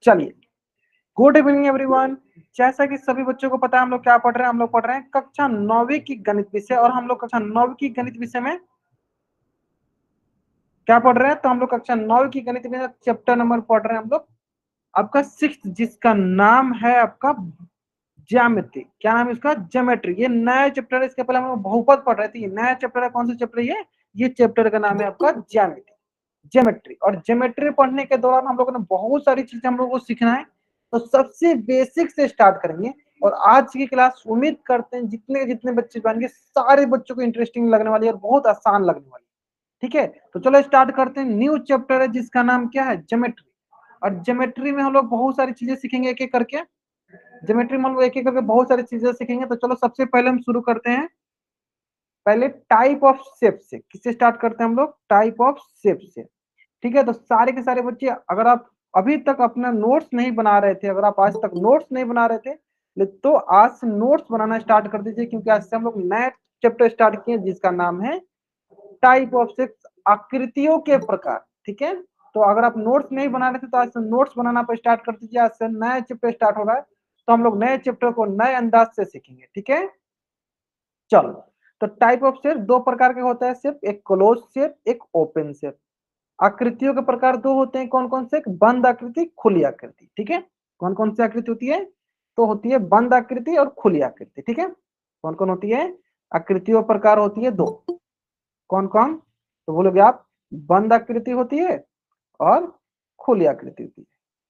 चलिए, good evening everyone. जैसा कि सभी बच्चों को पता है हम लोग क्या पढ़ रहे हैं, हम लोग पढ़ रहे हैं कक्षा 9वीं की गणित विषय। और हम लोग कक्षा 9वीं की गणित विषय में क्या पढ़ रहे हैं, तो हम लोग कक्षा 9वीं की गणित विषय चैप्टर नंबर पढ़ रहे हैं हम लोग आपका 6th, जिसका नाम है आपका ज्यामिति। क्या नाम है इसका? ज्योमेट्री। ये नया चैप्टर है, इसके पहले हम लोग बहुपद पढ़ रहे थे। ये नया चैप्टर है। कौन सा चैप्टर है ये चैप्टर का नाम है आपका ज्यामिति, ज्योमेट्री। और ज्योमेट्री पढ़ने के दौरान हम लोगों ने बहुत सारी चीजें हम लोग को सीखना है। तो सबसे बेसिक से स्टार्ट करेंगे। और आज की क्लास उम्मीद करते हैं जितने जितने बच्चे जाएंगे सारे बच्चों को इंटरेस्टिंग लगने वाली है और बहुत आसान लगने वाली है। ठीक है, तो चलो स्टार्ट करते हैं। न्यू चैप्टर है जिसका नाम क्या है? ज्योमेट्री। और ज्योमेट्री में हम लोग बहुत सारी चीजें सीखेंगे एक एक करके। ज्योमेट्री में हम लोग एक एक करके बहुत सारी चीजें सीखेंगे। तो चलो सबसे पहले हम शुरू करते हैं पहले टाइप ऑफ शेप से। किससे स्टार्ट करते हैं हम लोग? टाइप ऑफ शेप से। ठीक है, तो सारे के सारे बच्चे, अगर आप अभी तक अपना नोट्स नहीं बना रहे थे, अगर आप आज तक नोट्स नहीं बना रहे थे, तो आज से नोट्स बनाना स्टार्ट कर दीजिए, क्योंकि आज से हम लोग नया चैप्टर स्टार्ट किए जिसका नाम है टाइप ऑफ शेप्स, आकृतियों के प्रकार। ठीक है, तो अगर आप नोट्स नहीं बना रहे थे तो आज से नोट्स बनाना पर स्टार्ट कर दीजिए। आज से नया चैप्टर स्टार्ट हो रहा है, तो हम लोग नए चैप्टर को नए अंदाज से सीखेंगे। ठीक है, चलो। तो टाइप ऑफ शेप दो प्रकार के होता है शेप, एक क्लोज शेप, एक ओपन शेप। आकृतियों के प्रकार दो होते हैं, कौन कौन से? बंद आकृति, खुली आकृति। ठीक है, कौन कौन सी आकृति होती है? तो होती है बंद आकृति और खुली आकृति। ठीक है, कौन कौन होती है? आकृतियों प्रकार होती है दो। कौन कौन? तो बोलोगे आप, बंद आकृति होती है और खुली आकृति होती है।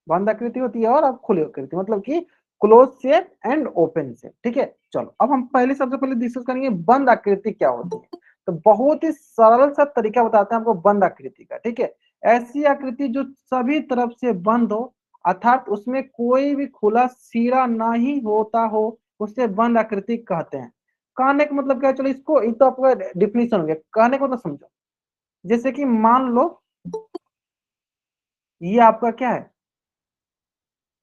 बंद आकृति होती है और अब खुली आकृति, मतलब कि close shape and open shape. ठीक है, चलो अब हम पहले सबसे पहले डिस्कस करेंगे बंद आकृति क्या होती है। तो बहुत ही सरल सा तरीका बताते हैं आपको बंद आकृति का। ठीक है, ऐसी आकृति जो सभी तरफ से बंद हो, अर्थात उसमें कोई भी खुला सिरा ना ही होता हो, उसे बंद आकृति कहते हैं। कहने का मतलब क्या है? चलो इसको, ये तो आपका डिफिनेशन हो गया। कहने को तो समझो, जैसे कि मान लो ये आपका क्या है,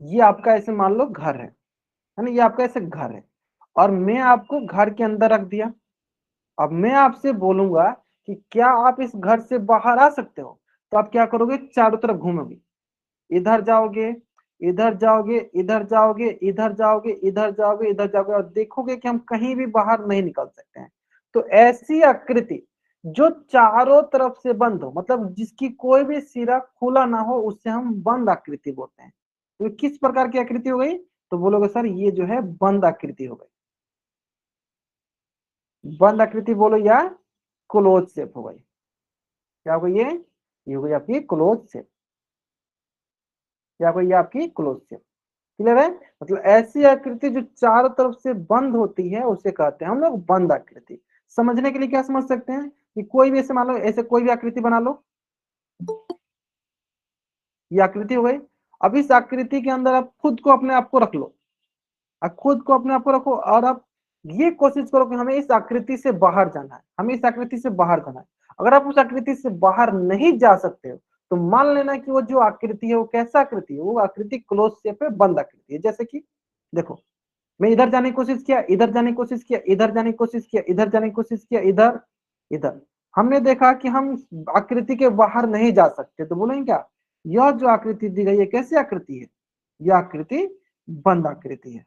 ये आपका ऐसे मान लो घर है ना, ये आपका ऐसे घर है और मैं आपको घर के अंदर रख दिया। अब मैं आपसे बोलूंगा कि क्या आप इस घर से बाहर आ सकते हो, तो आप क्या करोगे? चारों तरफ घूमोगे, इधर जाओगे, इधर जाओगे, इधर जाओगे, इधर जाओगे, इधर जाओगे, इधर जाओगे, और देखोगे कि हम कहीं भी बाहर नहीं निकल सकते हैं। तो ऐसी आकृति जो चारों तरफ से बंद हो, मतलब जिसकी कोई भी सिरा खुला ना हो, उससे हम बंद आकृति बोलते हैं। तो किस प्रकार की आकृति हो गई? तो बोलोगे सर ये जो है बंद आकृति हो गई। बंद आकृति बोलो या क्लोज शेप हो गई। क्या हो गई ये हो गई आपकी क्लोज शेप। क्या हो गई ये आपकी क्लोज शेप। क्लियर है? मतलब ऐसी आकृति जो चारों तरफ से बंद होती है उसे कहते हैं हम लोग बंद आकृति। समझने के लिए क्या समझ सकते हैं कि कोई भी ऐसे मान लो, ऐसे कोई भी आकृति बना लो, ये आकृति हो गई। अब इस आकृति के अंदर आप खुद को अपने आप को रख लो, आप खुद को अपने आप को रखो और आप ये कोशिश करो कि हमें इस आकृति से बाहर जाना है, हमें इस आकृति से बाहर जाना है। अगर आप उस आकृति से बाहर नहीं जा सकते हो, तो मान लेना कि वो जो आकृति है वो कैसा आकृति है? वो आकृति क्लोज शेप है, बंद आकृति है। जैसे कि देखो, मैं इधर जाने की कोशिश किया, इधर जाने की कोशिश किया, इधर जाने की कोशिश किया, इधर जाने की कोशिश किया, इधर इधर, हमने देखा कि हम आकृति के बाहर नहीं जा सकते। तो बोलेंगे क्या? यह जो आकृति दी गई है कैसी आकृति है? यह आकृति बंद आकृति है।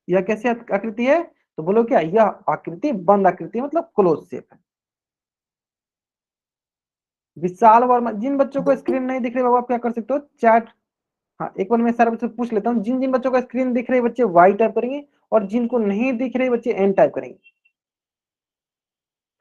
यह कैसी आकृति है? तो बोलो क्या? यह आकृति बंद आकृति है, मतलब क्लोज शेप है। विशाल वर्मा, जिन बच्चों को स्क्रीन नहीं दिख रही बाबू, आप क्या कर सकते हो? चैट, हाँ एक बार मैं सारे बच्चों से पूछ लेता हूँ, जिन जिन बच्चों का स्क्रीन दिख रही है बच्चे वाई टाइप करेंगे, और जिनको नहीं दिख रही बच्चे एन टाइप करेंगे।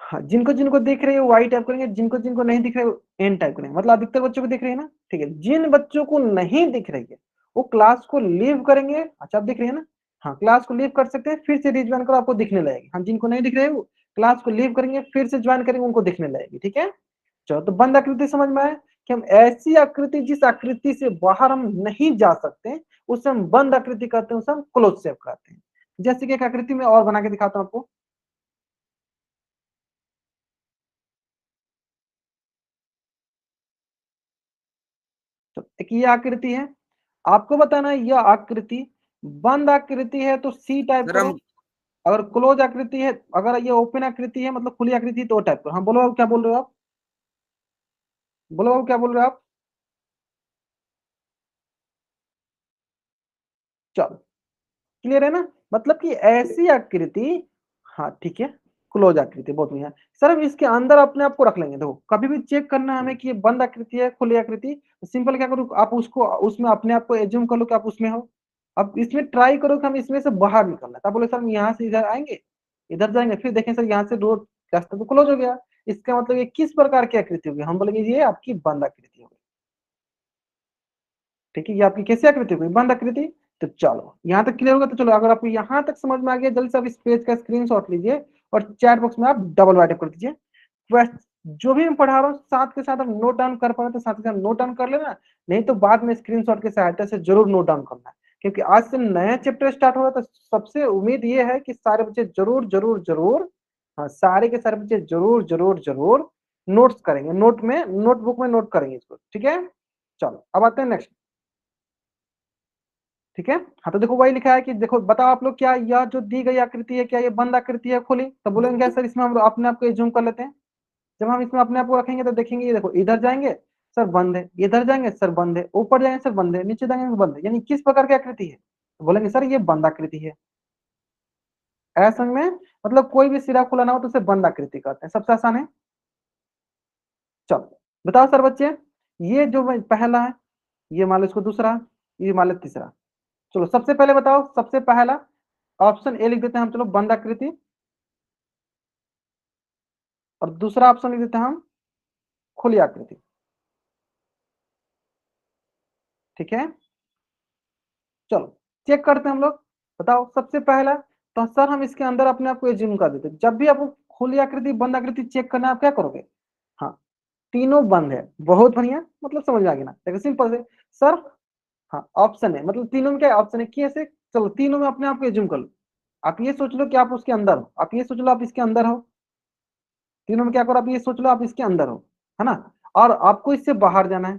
हाँ, जिनको जिनको दिख रही है वाई टाइप करेंगे, जिनको जिनको नहीं दिख रही है एन टाइप करेंगे। मतलब अधिकतर बच्चों को दिख रही है ना? ठीक है, जिन बच्चों को नहीं दिख रही है वो क्लास को लीव करेंगे। अच्छा आप दिख रही है ना? हाँ, क्लास को लीव कर सकते हैं, फिर से रिज्वाइन करो, आपको दिखने लगेगी। हाँ, जिनको नहीं दिख रहे वो क्लास को लीव करेंगे, फिर से ज्वाइन करेंगे, उनको दिखने लगेगी। ठीक है, चलो। तो बंद आकृति समझ में आए कि हम ऐसी आकृति, जिस आकृति से बाहर हम नहीं जा सकते, उसे हम बंद आकृति कहते हैं, उसे हम क्लोज शेप कहते हैं। जैसे कि एक आकृति में और बना के दिखाता हूं आपको। तो एक ये आकृति है, आपको बताना है यह आकृति बंद आकृति है तो सी टाइप सर करो, हम अगर क्लोज आकृति है, अगर ये ओपन आकृति है मतलब खुली आकृति, तो टाइप करो। हाँ बोलो अब क्या बोल रहे हो आप? बोलो अब क्या बोल रहे हो आप? चलो क्लियर है ना, मतलब कि ऐसी आकृति, हाँ ठीक है, क्लोज आकृति, बहुत बढ़िया सर। हम इसके अंदर अपने आप को रख लेंगे। देखो कभी भी चेक करना है हमें कि ये बंद आकृति है खुली आकृति, तो सिंपल क्या करो, आप उसको उसमें अपने आप को एज्यूम कर लो कि आप उसमें हो। अब इसमें ट्राई करो कि हम इसमें से बाहर निकलना है, तब बोले सर हम यहाँ से इधर आएंगे, इधर जाएंगे, फिर देखें सर यहाँ से रोड रास्ता तो क्लोज हो गया, इसका मतलब ये किस प्रकार की आकृति होगी, हम बोलेंगे ये आपकी बंद आकृति होगी। ठीक है, ये आपकी कैसी आकृति होगी, बंद आकृति। तो चलो यहाँ तक क्लियर होगा। तो चलो अगर आपको यहाँ तक समझ में आ गया, जल्दी से आप इस पेज का स्क्रीनशॉट लीजिए और चैट बॉक्स में आप डबल राइट कर दीजिए। जो भी मैं पढ़ा रहा हूँ साथ के साथ आप नोट डाउन कर पा रहे तो साथ के साथ नोट डाउन कर लेना, नहीं तो बाद में स्क्रीनशॉट की सहायता से जरूर नोट डाउन करना है, क्योंकि आज से नया चैप्टर स्टार्ट हो रहा है। तो सबसे उम्मीद ये है कि सारे बच्चे जरूर जरूर जरूर, हाँ सारे के सारे बच्चे जरूर जरूर जरूर नोट्स करेंगे, नोटबुक में नोट करेंगे इसको। ठीक है, चलो अब आते हैं नेक्स्ट। ठीक है, हाँ तो देखो वही लिखा है कि देखो बताओ आप लोग, क्या यह जो दी गई आकृति है क्या ये बंद आकृति है खुली, तो बोलेंगे क्या सर इसमें हम अपने आप को एज्यूम कर लेते हैं। जब हम इसमें अपने आप को रखेंगे तो देखेंगे ये देखो इधर जाएंगे सर बंद है, इधर जाएंगे सर बंद है, ऊपर जाएंगे सर बंद है, नीचे जाएंगे सर बंद है, यानी किस प्रकार की आकृति है, तो बोलेंगे सर ये बंद आकृति है। ऐसा में मतलब कोई भी सिरा खुला ना हो तो उसे बंद आकृति कहते हैं, सबसे आसान है। चलो बताओ सर बच्चे, ये जो पहला है, ये मान लो इसको दूसरा, ये मान लो तीसरा। चलो सबसे पहले बताओ, सबसे पहला ऑप्शन ए लिख देते हैं हम, चलो बंद आकृति, और दूसरा ऑप्शन लिख देते हैं हम खुली आकृति। ठीक है, चलो चेक करते हैं हम लोग। बताओ सबसे पहला, तो सर हम इसके अंदर अपने आप को एज्यूम कर देते हैं। जब भी आपको खुली आकृति बंद आकृति चेक करना है आप क्या करोगे, हाँ तीनों बंद है, बहुत बढ़िया, मतलब समझ में आ गया ना, देखो सिंपल से सर, हाँ ऑप्शन है, मतलब तीनों में क्या ऑप्शन है कि ऐसे, चलो तीनों में अपने आप को एज्यूम कर लो। आप ये सोच लो कि आप उसके अंदर हो, आप ये सोच लो आप इसके अंदर हो, तीनों में क्या करो, आप ये सोच लो आप इसके अंदर हो, है ना, और आपको इससे बाहर जाना है।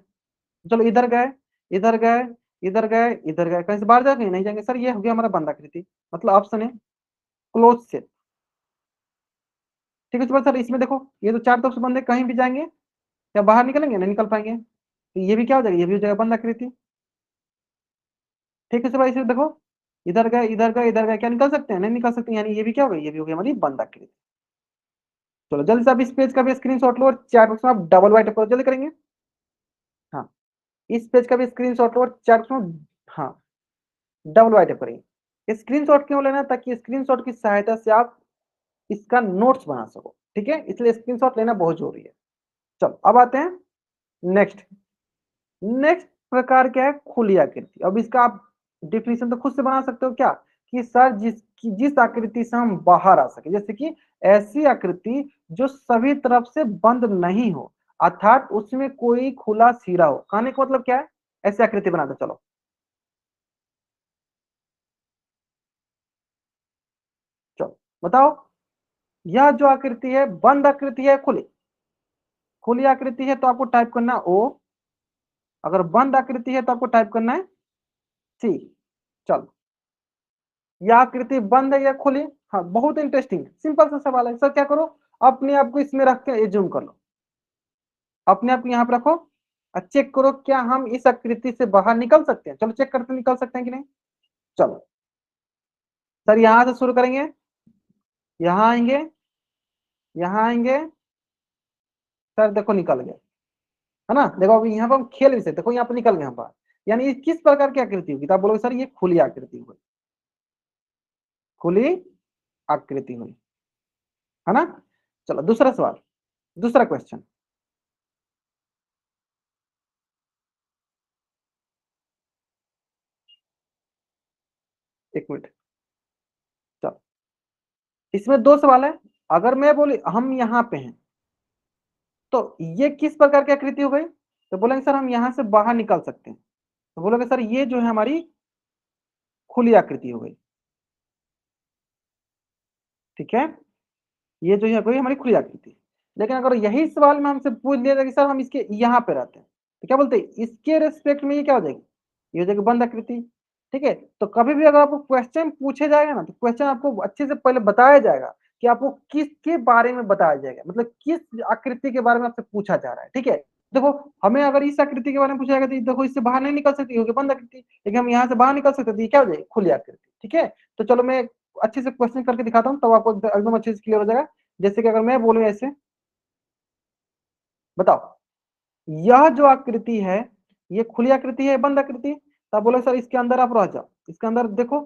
चलो इधर गए, इधर गए, इधर गए, इधर गए, कहीं से बाहर जाएंगे नहीं जाएंगे सर, ये हो गया हमारा बंद आकृति, मतलब ऑप्शन है क्लोज से। ठीक है सर, इसमें देखो ये तो चार तरफ से बंद है, कहीं भी जाएंगे या बाहर निकलेंगे नहीं निकल पाएंगे, तो ये भी क्या हो जाएगा, ये भी हो जाएगा बंद आकृति। ठीक है भाई, इसे देखो इधर गए, इधर गए, इधर गए, क्या निकल सकते हैं, नहीं निकल सकते, यानी ये भी क्या हो गया, ये भी हो गया हमारी बंद आकृति। चलो जल्दी से आप इस पेज का भी स्क्रीनशॉट लो और चैट बॉक्स में आप डबल वाइट करो, जल्दी करेंगे। हाँ इस पेज का भी स्क्रीनशॉट लो और चैट बॉक्स में, हाँ डबल वाइट करेंगे। स्क्रीनशॉट क्यों लेना, ताकि स्क्रीनशॉट की सहायता से आप इसका नोट्स बना सको। ठीक है, इसलिए स्क्रीनशॉट लेना बहुत जरूरी है। चलो अब आते हैं नेक्स्ट। नेक्स्ट प्रकार क्या है, खुली आकृति। अब इसका आप डिफिनेशन तो खुद से बना सकते हो क्या, कि सर जिस आकृति से हम बाहर आ सके, जैसे कि ऐसी आकृति जो सभी तरफ से बंद नहीं हो, अर्थात उसमें कोई खुला सिरा हो। कहने का मतलब क्या है, ऐसी आकृति बना दो। चलो चलो बताओ, यह जो आकृति है बंद आकृति है खुली, खुली आकृति है तो आपको टाइप करना है ओ, अगर बंद आकृति है तो आपको टाइप करना है सी। चलो यह आकृति बंद है या खुली, हाँ बहुत इंटरेस्टिंग सिंपल सा सवाल है। सर क्या करो, अपने आप को इसमें रख के एज्यूम कर लो, अपने आप को यहाँ पे रखो और चेक करो क्या हम इस आकृति से बाहर निकल सकते हैं। चलो चेक करते निकल सकते हैं कि नहीं। चलो सर यहाँ से शुरू करेंगे, यहाँ आएंगे, यहाँ आएंगे, सर देखो निकल गए, है ना, देखो अभी यहाँ पर हम खेल भी सकते, देखो यहाँ पर निकल गए हम बाहर। यानी ये किस प्रकार की आकृति होगी, तो आप बोलोगे सर ये खुली आकृति हुई, खुली आकृति हुई, है ना। चलो दूसरा सवाल, दूसरा क्वेश्चन। एक मिनट, चलो इसमें दो सवाल है। अगर मैं बोली हम यहाँ पे हैं तो ये किस प्रकार की आकृति हो गई, तो बोलेंगे सर हम यहाँ से बाहर निकल सकते हैं, तो बोलोगे सर ये जो है हमारी खुली आकृति हो गई। ठीक है, ये जो है कोई हमारी खुली आकृति। लेकिन अगर यही सवाल में हमसे पूछ लिया जाए कि सर हम इसके यहाँ पे रहते हैं, तो क्या बोलते हैं, इसके रेस्पेक्ट में ये क्या हो जाएगी, ये हो जाएगी बंद आकृति। ठीक है, तो कभी भी अगर आपको क्वेश्चन पूछे जाएगा ना, तो क्वेश्चन आपको अच्छे से पहले बताया जाएगा कि आपको किसके बारे में बताया जाएगा, मतलब किस आकृति के बारे में आपसे पूछा जा रहा है। ठीक है, देखो हमें अगर इस आकृति के बारे में पूछा जाएगा तो देखो इससे बाहर नहीं निकल सकती, होगी बंद आकृति, लेकिन हम यहाँ से बाहर निकल सकते थे, क्या हो जाएगी खुली आकृति। ठीक है, तो चलो मैं अच्छे से क्वेश्चन करके दिखाता हूँ, तब आपको एकदम अच्छे से क्लियर हो जाएगा। जैसे कि अगर मैं बोलूँ ऐसे, बताओ यह जो आकृति है ये खुली आकृति है बंद आकृति, तब बोलो सर इसके अंदर आप रह जाओ, इसके अंदर देखो,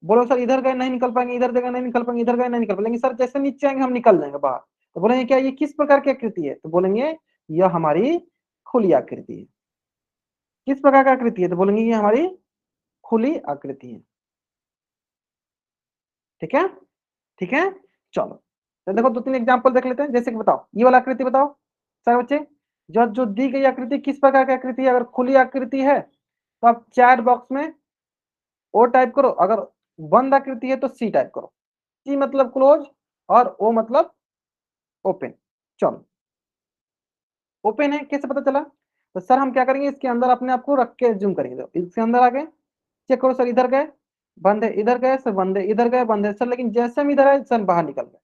बोलो सर इधर गए नहीं निकल पाएंगे, इधर जगह नहीं निकल पाएंगे, इधर गए नहीं निकल पाएंगे, सर जैसे नीचे आएंगे हम निकल जाएंगे बाहर, तो बोलेंगे क्या ये किस प्रकार की आकृति है, तो बोलेंगे यह हमारी खुली आकृति है। किस प्रकार की आकृति है, तो बोलेंगे ये हमारी खुली आकृति है। ठीक है, ठीक है, चलो तो देखो दो तीन एग्जांपल देख लेते हैं। जैसे कि बताओ ये वाला आकृति बताओ सारे बच्चे, जो जो दी गई आकृति किस प्रकार की आकृति है, अगर खुली आकृति है तो आप चैट बॉक्स में ओ टाइप करो, अगर बंद आकृति है तो सी टाइप करो। सी मतलब क्लोज और ओ मतलब ओपन। चलो ओपन है कैसे पता चला, तो सर हम क्या करेंगे इसके अंदर अपने आप को रख के जूम करेंगे, तो इसके अंदर आ गए, चेक करो सर इधर गए बंद है, इधर गए सर बंद है, इधर गए बंद है सर, लेकिन जैसे हम इधर आए सर बाहर निकल गए,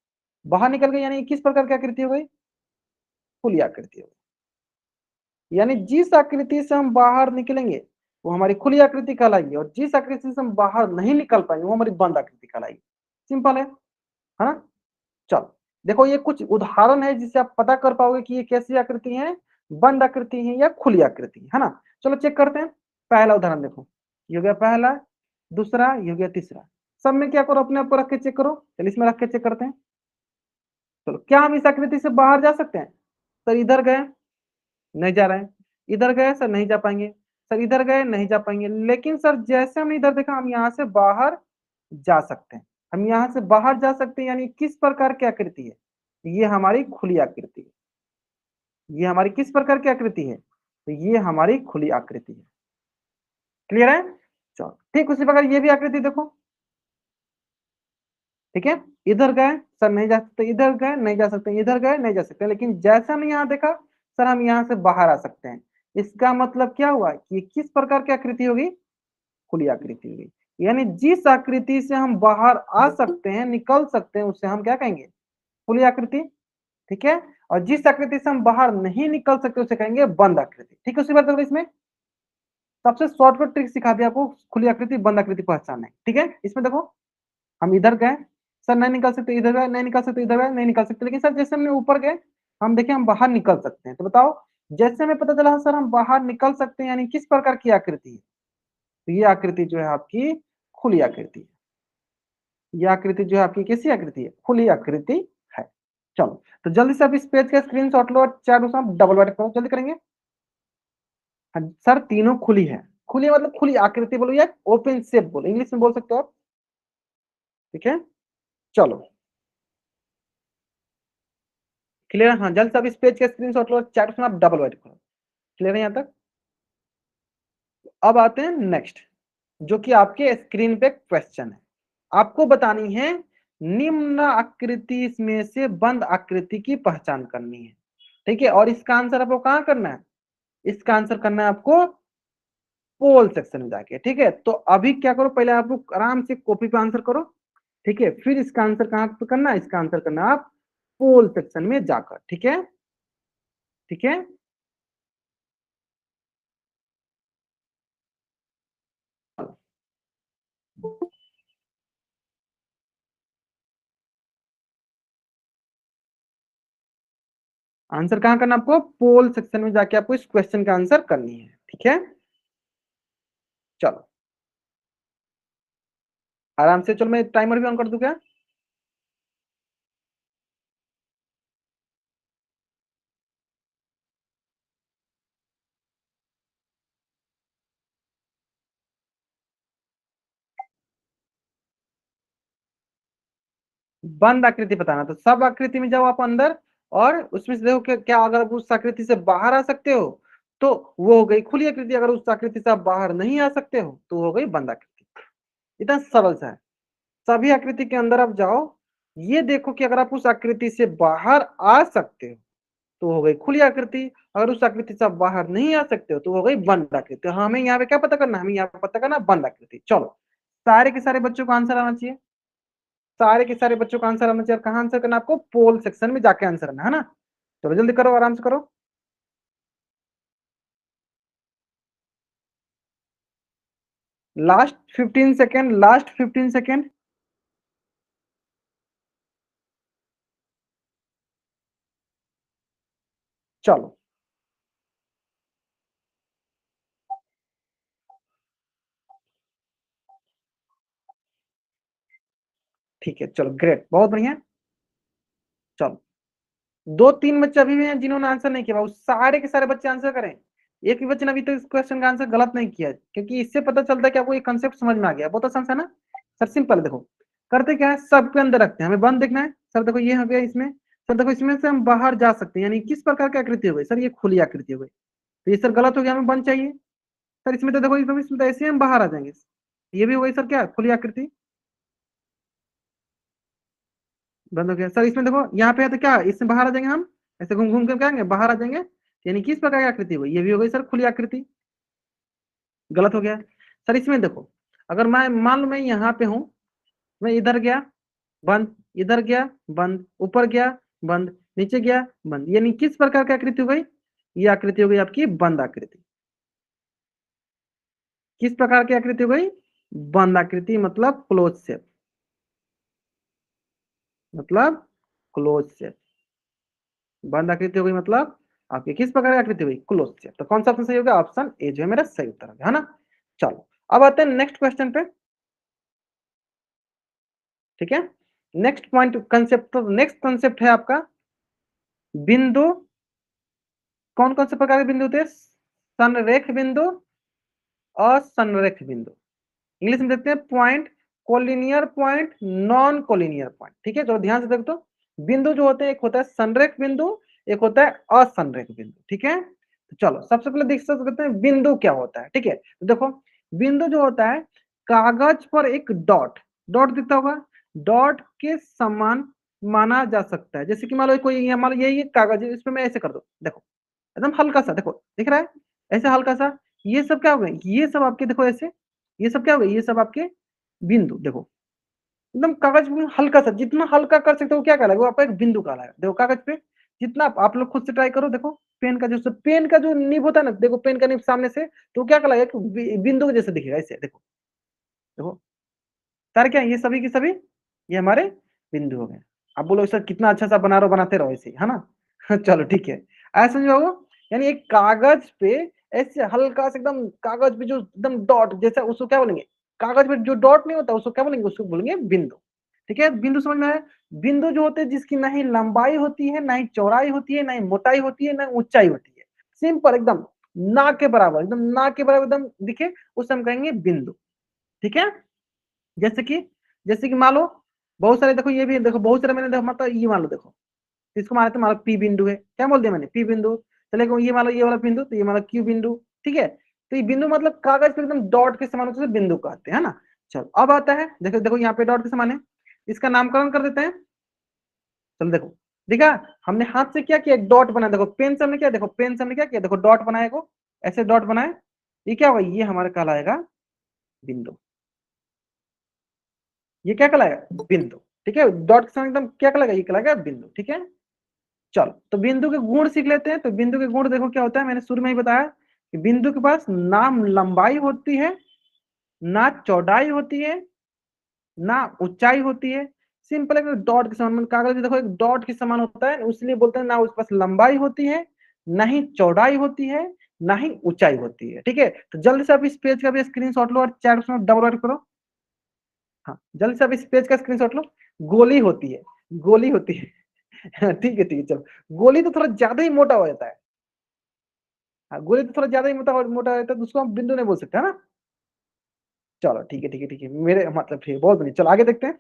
बाहर निकल गए यानी किस प्रकार की आकृति हो गई, खुली आकृति हो गई। यानी जिस आकृति से हम बाहर निकलेंगे वो हमारी खुली आकृति कहलाएगी, और जिस आकृति से हम बाहर नहीं निकल पाएंगे वो हमारी बंद आकृति कहलाएगी। सिंपल है ना। चलो देखो ये कुछ उदाहरण है जिससे आप पता कर पाओगे कि ये कैसी आकृति है, बंद आकृति है या खुली आकृति है ना। चलो चेक करते हैं, पहला उदाहरण देखो, ये हो गया पहला, दूसरा ये हो गया तीसरा। सब में क्या करो अपने आप को रख के चेक करो, चलो इसमें रख के चेक करते हैं। चलो क्या हम इस आकृति से बाहर जा सकते हैं, सर इधर गए नहीं जा रहे हैं, इधर गए सर नहीं जा पाएंगे, सर इधर गए नहीं जा पाएंगे, लेकिन सर जैसे हमने इधर देखा हम यहाँ से बाहर जा सकते हैं, हम यहाँ से बाहर जा सकते हैं, यानी किस प्रकार की आकृति है, ये हमारी खुली आकृति है। ये हमारी किस प्रकार की आकृति है, तो ये हमारी खुली आकृति है। क्लियर है, चलो ठीक उसी प्रकार ये भी आकृति देखो। ठीक है, इधर गए सर नहीं जा सकते, इधर गए नहीं जा सकते, इधर गए नहीं जा सकते, लेकिन जैसा हमने यहाँ देखा सर हम यहाँ से बाहर आ सकते हैं। इसका मतलब क्या हुआ कि ये किस प्रकार की आकृति होगी, खुली आकृति होगी। यानी जिस आकृति से हम बाहर आ सकते हैं निकल सकते हैं उसे हम क्या कहेंगे, खुली आकृति। ठीक है, और जिस आकृति से हम बाहर नहीं निकल सकते उसे कहेंगे बंद आकृति। ठीक है, उसी बात इसमें सबसे शॉर्टकट ट्रिक सिखा दिया आपको खुली आकृति बंद आकृति पहचानने। ठीक है, इसमें देखो हम इधर गए सर नहीं निकल सकते, इधर गए नहीं निकल सकते, इधर गए नहीं निकल सकते, लेकिन सर जैसे हमने ऊपर गए हम देखें हम बाहर निकल सकते हैं। तो बताओ जैसे हमें पता चला सर हम बाहर निकल सकते हैं यानी किस प्रकार की आकृति है, तो ये आकृति जो है आपकी खुली आकृति है। ये आकृति जो है आपकी कैसी आकृति है, खुली आकृति है। चलो तो जल्दी से आप इस पेज का स्क्रीनशॉट लो और चार डबल बाइट करो, जल्दी करेंगे। हाँ सर तीनों खुली है, खुली मतलब खुली आकृति बोलो या ओपन शेप बोलो, इंग्लिश में बोल सकते हो आप। ठीक है, चलो क्लियर है, हाँ जल्द से आप इस पेज का स्क्रीनशॉट लो, चैट में आप डबल बाइट करो। क्लियर है यहाँ तक। अब आते हैं नेक्स्ट, जो कि आपके स्क्रीन पे क्वेश्चन है, आपको बतानी है निम्न आकृति में से बंद आकृति की पहचान करनी है। ठीक है, और इसका आंसर आपको कहाँ करना है, इसका आंसर करना है आपको पोल सेक्शन में जाके। ठीक है, तो अभी क्या करो पहले आप लोग आराम से कॉपी पे आंसर करो। ठीक है, फिर इसका आंसर कहाँ पे करना है, इसका आंसर करना आप पोल सेक्शन में जाकर। ठीक है, ठीक है, आंसर कहाँ करना आपको, पोल सेक्शन में जाके आपको इस क्वेश्चन का आंसर करनी है। ठीक है, चलो आराम से, चलो मैं टाइमर भी ऑन कर दूं क्या। बंद आकृति बताना, तो सब आकृति में जाओ आप अंदर, और उसमें से देखो क्या अगर आप उस आकृति से बाहर आ सकते हो तो वो हो गई खुली आकृति, अगर उस आकृति से आप बाहर नहीं आ सकते हो तो वो हो गई बंद आकृति। इतना सरल सा है। सभी आकृति के अंदर आप जाओ, ये देखो कि अगर आप उस आकृति से बाहर आ सकते हो तो हो गई खुली आकृति, अगर उस आकृति से आप बाहर नहीं आ सकते हो तो हो गई बंद आकृति। हमें यहाँ पे क्या पता करना, हमें यहाँ पे पता करना बंद आकृति। चलो सारे के सारे बच्चों को आंसर आना चाहिए, सारे के सारे बच्चों का आंसर आना चाहिए। कहाँ आंसर करना आपको, पोल सेक्शन में जाके आंसर करना है ना। चलो जल्दी करो, आराम से करो। Last 15 second, last 15 second. चलो ठीक है, चलो ग्रेट, बहुत बढ़िया। चलो, 2-3 बच्चे अभी भी हैं जिन्होंने आंसर नहीं किया, वो सारे के सारे बच्चे आंसर करें। एक भी बच्चे ने अभी तक इस क्वेश्चन का आंसर गलत नहीं किया, क्योंकि इससे पता चलता है कि आपको ये कंसेप्ट समझ में आ गया। बहुत आसान है ना सर, सिंपल है। देखो करते क्या है, सब पे अंदर रखते हैं, हमें बंद देखना है। सर देखो ये हो गया इसमें, सर देखो इसमें से हम बाहर जा सकते हैं, यानी किस प्रकार की आकृति हो गई सर, ये खुली आकृति हो गई। तो ये सर गलत हो गया, हमें बंद चाहिए। सर इसमें तो देखो, इसमें तो ऐसे ही हम बाहर आ जाएंगे। ये भी हो गई सर क्या, खुली आकृति, बंद हो गया। सर इसमें देखो यहाँ पे है तो क्या, इसमें बाहर आ जाएंगे हम, ऐसे घूम घूम के क्या आएंगे, बाहर आ जाएंगे। यानी किस प्रकार की आकृति हुई, ये भी हो गई सर खुली आकृति, गलत हो गया। सर इसमें देखो, अगर मैं मान लो मैं यहाँ पे हूँ, मैं इधर गया बंद, इधर गया बंद, ऊपर गया बंद, नीचे गया बंद, यानी किस प्रकार की आकृति हो गई, ये आकृति हो गई आपकी बंद आकृति। किस प्रकार की आकृति हो गई, बंद आकृति, मतलब क्लोज शेप, मतलब क्लोज शेप। बंद आकृति हो गई मतलब आपकी किस प्रकार की आकृति हुई, क्लोज शेप। तो कौन सा ऑप्शन सही होगा, ऑप्शन ए जो है मेरा सही उत्तर है ना। चलो अब आते हैं नेक्स्ट क्वेश्चन पे। ठीक है, नेक्स्ट पॉइंट कंसेप्ट, तो नेक्स्ट कंसेप्ट है आपका बिंदु। कौन कौन से प्रकार के बिंदु होते हैं, संरेख बिंदु, असंरेख बिंदु। इंग्लिश में देखते हैं point, collinear point, non collinear point. ठीक है, चलो ध्यान से देखो तो, बिंदु जो होते हैं, एक होता है संरेख बिंदु, एक होता है असंरेख बिंदु। ठीक है, तो चलो सबसे पहले देख सकते हैं बिंदु क्या होता है। ठीक है, तो देखो बिंदु जो होता है, कागज पर एक डॉट, डॉट दिखता होगा, डॉट के समान माना जा सकता है। जैसे कि मान लो कोई, मान लो ये कागज है, इसमें मैं ऐसे कर दो, देखो एकदम हल्का सा, देखो दिख रहा है ऐसे हल्का सा। ये सब क्या हो गए, ये सब आपके देखो ऐसे, ये सब क्या हो गए, ये सब आपके बिंदु। देखो एकदम कागज में हल्का सा, जितना हल्का कर सकते हो क्या कहलाएगा, वो आपका एक बिंदु कहलाएगा। देखो कागज पे जितना आप लोग खुद से ट्राई करो, देखो पेन का जो, पेन का जो निब होता है ना, देखो पेन का निब सामने से, तो क्या कहलाएगा कि बिंदु के जैसे दिखेगा ऐसे। देखो देखो सारे क्या है? ये सभी के सभी ये हमारे बिंदु हो गए। आप बोलो सर कितना अच्छा सा बना रहे हो, बनाते रहो ऐसे ही, है ना। चलो ठीक है, ऐसा समझो। यानी एक कागज पे ऐसे हल्का से एकदम, कागज पे जो एकदम डॉट जैसा, उसको क्या बोलेंगे, कागज पे जो डॉट नहीं होता उसको क्या बोलेंगे, उसको बोलेंगे बिंदु। ठीक है, बिंदु समझ में आया। बिंदु जो होते हैं जिसकी ना ही लंबाई होती है, ना ही चौड़ाई होती है, ना ही मोटाई होती है, ना ऊंचाई होती है, सिंपल एकदम ना के बराबर, एकदम ना के बराबर एकदम दिखे, उसे हम कहेंगे बिंदु। ठीक है, जैसे कि, जैसे कि मान लो बहुत सारे, देखो ये भी देखो बहुत सारे मैंने देखो, मतलब ये मान लो देखो, इसको मान लेते मान लो पी बिंदु है, क्या बोल दिया मैंने, पी बिंदु। चले ये मान लो ये वाला बिंदु, तो ये मान लो क्यू बिंदु। ठीक है, तो ये बिंदु मतलब कागज पे एकदम डॉट के समान होते हैं, बिंदु कहते हैं ना। चलो अब आता है, देखो देखो यहाँ पे डॉट के समान है, इसका नामकरण कर देते हैं। चलो देखो, देखा हमने हाथ से क्या किया, एक डॉट बनाया। देखो पेन से हमने क्या, देखो पेन से हमने क्या किया, देखो डॉट बनाए को, ऐसे डॉट बनाए, ये क्या होगा, ये हमारा कहलाएगा बिंदु। ये क्या कहलाएगा, बिंदु। ठीक है, डॉट के साथ एकदम क्या कहलाएगा, ये कहलाएगा बिंदु। ठीक है, चलो तो बिंदु के गुण सीख लेते हैं। तो बिंदु के गुण देखो क्या होता है, मैंने शुरू में ही बताया कि बिंदु के पास ना लंबाई होती है, ना चौड़ाई होती है, ना ऊंचाई होती है। सिंपल है, डॉट के समान, कागज देखो एक डॉट के समान होता है, इसलिए बोलते हैं ना उसके पास लंबाई होती है, ना ही चौड़ाई होती है, ना ही ऊंचाई होती है। ठीक है, तो जल्दी से आप इस पेज का भी स्क्रीनशॉट लो और चैट में डबल राइट करो। हाँ जल्दी से आप इस पेज का स्क्रीनशॉट लो। गोली होती है, गोली होती है। ठीक है ठीक है, चलो गोली तो थोड़ा ज्यादा ही मोटा हो जाता है। हाँ गोली तो थोड़ा ज्यादा ही मोटा मोटा रहता है, तो उसको हम बिंदु नहीं बोल सकते, है ना। चलो ठीक है ठीक है ठीक है, मेरे मतलब ठीक है, बहुत बढ़िया। चलो आगे देखते हैं।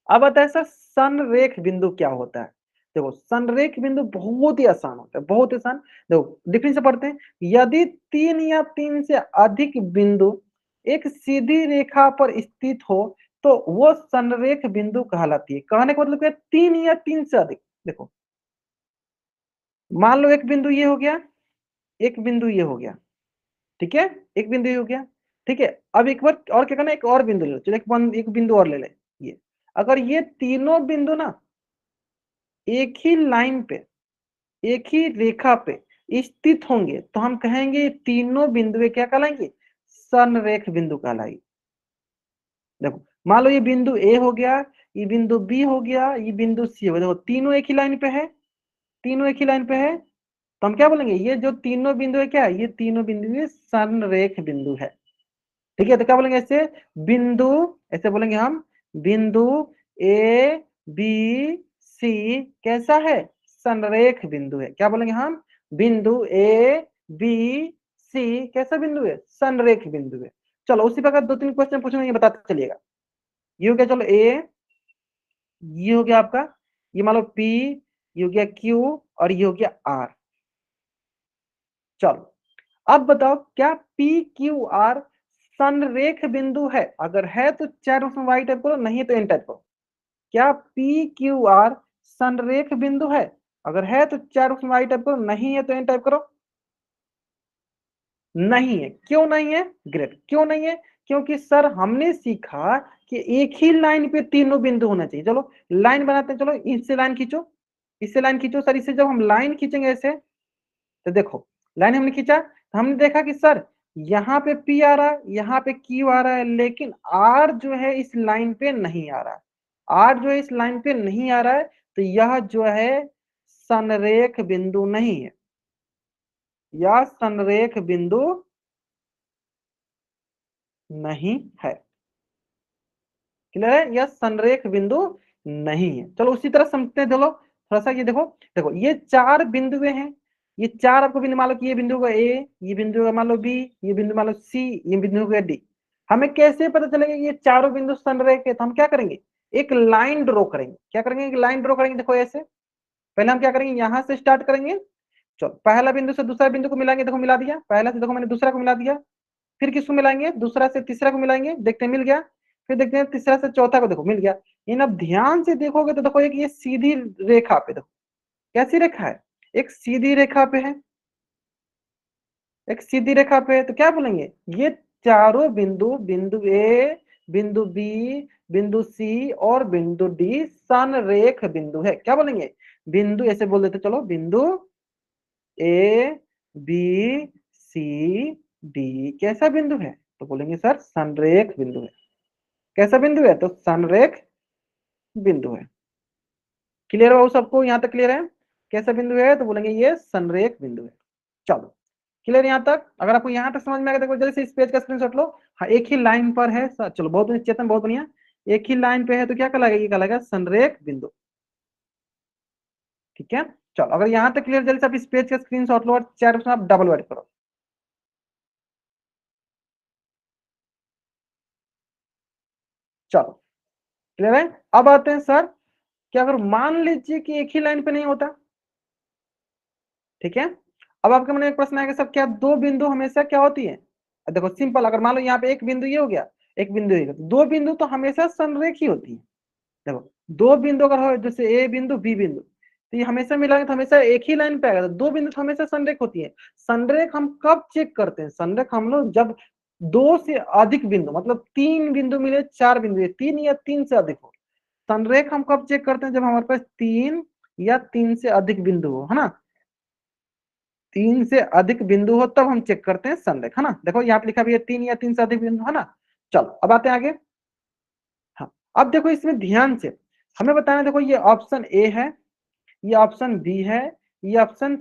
अब आता है सर संरेख बिंदु क्या होता है। देखो संरेख बिंदु बहुत ही आसान होता है, बहुत ही आसान। देखो डिफिनेशन से पढ़ते हैं, यदि तीन या तीन से अधिक बिंदु एक सीधी रेखा पर स्थित हो तो वो संरेख बिंदु कहलाती है। कहने का मतलब क्या है, तीन या तीन से अधिक। देखो मान लो एक बिंदु ये हो गया, एक बिंदु ये हो गया, ठीक है, एक बिंदु ये हो गया। ठीक है, अब एक बार और क्या करना है, एक और बिंदु ले लो, चलो एक बिंदु और ले ले। ये अगर ये तीनों बिंदु ना एक ही लाइन पे, एक ही रेखा पे स्थित होंगे, तो हम कहेंगे तीनों बिंदु क्या कहलाएंगे, संरेख बिंदु कहलाएगी। देखो मान लो ये बिंदु ए हो गया, ये बिंदु बी हो गया, ये बिंदु सी हो गया, देखो तीनों एक ही लाइन पे है, तीनों एक ही लाइन पे है, तो हम क्या बोलेंगे, ये जो तीनों बिंदु है क्या है, ये तीनों बिंदु ये संरेख बिंदु है। ठीक है, तो क्या बोलेंगे ऐसे, बिंदु, ऐसे बोलेंगे हम, बिंदु ए बी सी कैसा है, संरेख बिंदु है। क्या बोलेंगे हम, बिंदु ए बी सी कैसा बिंदु है, संरेख बिंदु है। चलो उसी प्रकार दो तीन क्वेश्चन पूछूंगा, ये बताते चलिएगा। ये हो गया, चलो ए, ये हो गया आपका, ये मान लो पी, ये हो गया क्यू, और ये हो गया आर। चलो अब बताओ क्या पी क्यू आर संरेख बिंदु है, अगर है तो चार उसमें वाई टाइप करो, नहीं तो एन टाइप करो। क्या पी क्यू आर संरेख बिंदु है, अगर है तो चार उसमें वाई टाइप करो, नहीं है तो एन टाइप करो। नहीं है, क्यों नहीं है, ग्रेट, क्यों नहीं है, क्योंकि सर हमने सीखा कि एक ही लाइन पे तीनों बिंदु होना चाहिए। चलो लाइन बनाते हैं, चलो इससे लाइन खींचो, इससे लाइन खींचो सर, इससे जब हम लाइन खींचेंगे ऐसे, तो देखो लाइन हमने खींचा तो हमने देखा कि सर यहाँ पे P आ रहा है, यहाँ पे Q आ रहा है, लेकिन R जो है इस लाइन पे नहीं आ रहा है, R जो है इस लाइन पे नहीं आ रहा है, तो यह जो है संरेख बिंदु नहीं है, यह संरेख बिंदु नहीं है। क्लियर है, यह संरेख बिंदु नहीं है। चलो उसी तरह समझते हैं, चलो थोड़ा सा ये देखो, देखो ये चार बिंदुएं हैं, ये चार आपको बिंदु मान लो कि ये बिंदु का ए, ये बिंदु का मान लो बी, ये बिंदु मान लो सी, ये बिंदु का डी। हमें कैसे पता चलेगा कि ये चारों बिंदु संरेख है, तो हम क्या करेंगे, एक लाइन ड्रॉ करेंगे। क्या करेंगे, एक लाइन ड्रॉ करेंगे, देखो ऐसे। पहले हम क्या करेंगे, यहां से स्टार्ट करेंगे, चलो पहला बिंदु से दूसरा बिंदु को मिलाएंगे, देखो मिला दिया, पहला से देखो मैंने दूसरा को मिला दिया, फिर किसको मिलाएंगे, दूसरा से तीसरा को मिलाएंगे, देखते हैं मिल गया, फिर देखते हैं तीसरा से चौथा को, देखो मिल गया। इन अब ध्यान से देखोगे तो देखो एक ये सीधी रेखा पे, देखो कैसी रेखा है, एक सीधी रेखा पे है, एक सीधी रेखा पे है, तो क्या बोलेंगे, ये चारों बिंदु, बिंदु ए, बिंदु बी, बिंदु सी और बिंदु डी संरेख बिंदु है। क्या बोलेंगे, बिंदु ऐसे बोल देते, चलो बिंदु ए बी सी डी कैसा बिंदु है, तो बोलेंगे सर संरेख बिंदु है। कैसा बिंदु है, तो संरेख बिंदु है। क्लियर है सबको, यहां तक क्लियर है, कैसा बिंदु है, तो बोलेंगे ये संरेख बिंदु है। चलो क्लियर यहां तक, अगर आपको यहां तक समझ में आ गया, देखो जल्दी से इस पेज का स्क्रीनशॉट लो। हाँ एक ही लाइन पर है सर, चलो बहुत बढ़िया चेतन, बहुत बढ़िया, एक ही लाइन पे है तो क्या कहलाएगा, ये कहलाएगा संरेख बिंदु। ठीक है, चलो अगर यहां तक क्लियर, जल्दी से आप इस पेज का स्क्रीनशॉट लो और चैट में आप डबल वर्ड करो। चलो क्लियर है, अब आते हैं सर, कि अगर मान लीजिए कि एक ही लाइन पे नहीं होता, ठीक है, अब आपके मन में एक प्रश्न आएगा, सर क्या दो बिंदु हमेशा क्या होती है, देखो सिंपल, अगर मान लो यहाँ पे एक बिंदु ये हो गया, एक बिंदु ये, दो बिंदु तो हमेशा संरेख ही होती है। देखो दो बिंदु अगर हो, जैसे ए बिंदु बी बिंदु, तो ये हमेशा मिलाएंगे तो हमेशा एक ही लाइन पे आएगा, तो दो बिंदु तो हमेशा संरेख होती है। संरेख हम कब चेक करते हैं, संरेख हम लोग जब दो से अधिक बिंदु, मतलब तीन बिंदु मिले, चार बिंदु, तीन या तीन से अधिक हो। संरेख हम कब चेक करते हैं, जब हमारे पास तीन या तीन से अधिक बिंदु हो, है ना, तीन से अधिक बिंदु हो तब हम चेक करते हैं संरेख, है ना। देखो यहाँ पे लिखा भी है तीन या तीन से अधिक बिंदु, है ना। चलो अब आते हैं आगे। हाँ अब देखो इसमें ध्यान से हमें बताना, देखो ये ऑप्शन ए है, ये ऑप्शन बी है, ये ऑप्शन,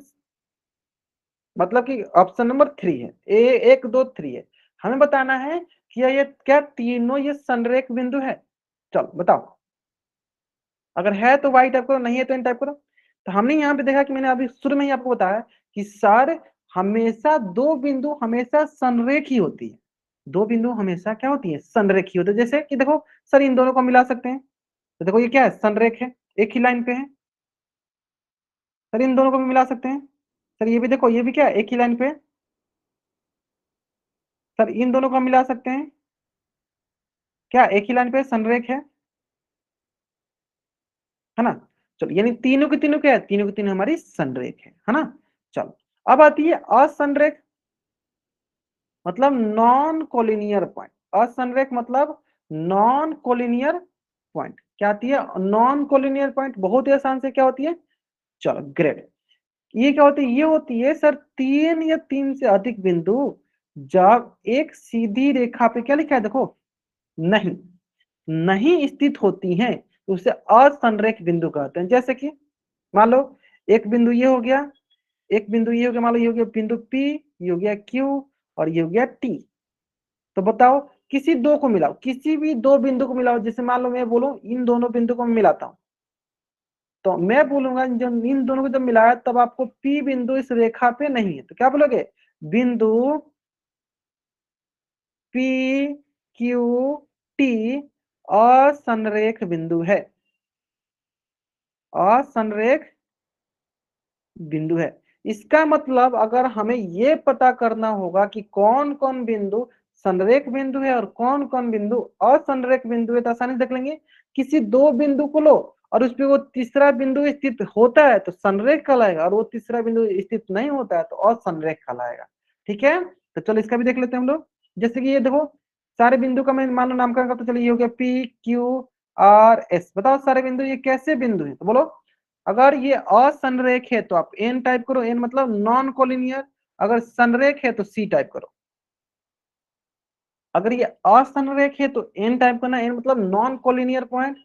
मतलब कि ऑप्शन नंबर थ्री है, ए एक दो थ्री है। हमें बताना है कि ये क्या तीनों ये संरेख बिंदु है। चलो बताओ, अगर है तो वाई टाइप करो, नहीं है तो एन टाइप करो। तो हमने यहाँ पे देखा कि मैंने अभी शुरू में ही आपको बताया कि सर हमेशा दो बिंदु हमेशा संरेख ही होती है, दो बिंदु हमेशा क्या होती है, संरेख ही होती है। जैसे कि देखो सर इन दोनों को मिला सकते हैं, तो देखो ये क्या है, संरेख है, एक ही लाइन पे है। सर इन दोनों को भी मिला सकते हैं, सर ये भी देखो, ये भी क्या है, एक ही लाइन पे है। सर इन दोनों को मिला सकते हैं, क्या एक ही लाइन पे संरेख है ना। चलो यानी तीनों के तीनों क्या है, तीनों के तीनों हमारी संरेख है ना। चलो अब आती है असंरेख, मतलब नॉन कोलिनियर पॉइंट। असंरेख मतलब नॉन कोलिनियर पॉइंट, क्या आती है, नॉन कोलिनियर पॉइंट, बहुत ही आसान से क्या होती है। चलो ग्रेट, ये क्या होती है, ये होती है सर तीन या तीन से अधिक बिंदु जब एक सीधी रेखा पे क्या लिखा है देखो, नहीं नहीं स्थित होती हैं तो उसे असंरेख बिंदु कहते हैं। जैसे कि मान लो एक बिंदु ये हो गया, एक बिंदु ये हो गया, मान लो ये हो गया बिंदु P, ये हो गया Q और ये हो गया T। तो बताओ किसी दो को मिलाओ, किसी भी दो बिंदु को मिलाओ। जैसे मान लो मैं बोलूं इन दोनों बिंदु को मैं मिलाता हूं, तो मैं बोलूंगा जब इन दोनों को जब मिलाया तब आपको P बिंदु इस रेखा पे नहीं है, तो क्या बोलोगे, बिंदु P Q T असंरेख बिंदु है, असंरेख बिंदु है। इसका मतलब अगर हमें ये पता करना होगा कि कौन कौन बिंदु संरेख बिंदु है और कौन कौन बिंदु असंरेख बिंदु है, तो आसानी से देख लेंगे। किसी दो बिंदु को लो और उस पर वो तीसरा बिंदु स्थित होता है तो संरेख कहलाएगा, और वो तीसरा बिंदु स्थित नहीं होता है तो असंरेख कहलाएगा। ठीक है, तो चलो इसका भी देख लेते हैं हम लोग। जैसे कि ये देखो सारे बिंदु का मैं मान लो नामकरण करता, तो चलिए ये हो गया P Q R S। बताओ सारे बिंदु ये कैसे बिंदु है, तो बोलो। अगर ये असंरेख है तो आप एन टाइप करो, एन मतलब नॉन कोलिनियर। अगर संरेख है तो सी टाइप करो। अगर ये असंरेख है तो एन टाइप करना, एन मतलब नॉन कोलिनियर पॉइंट।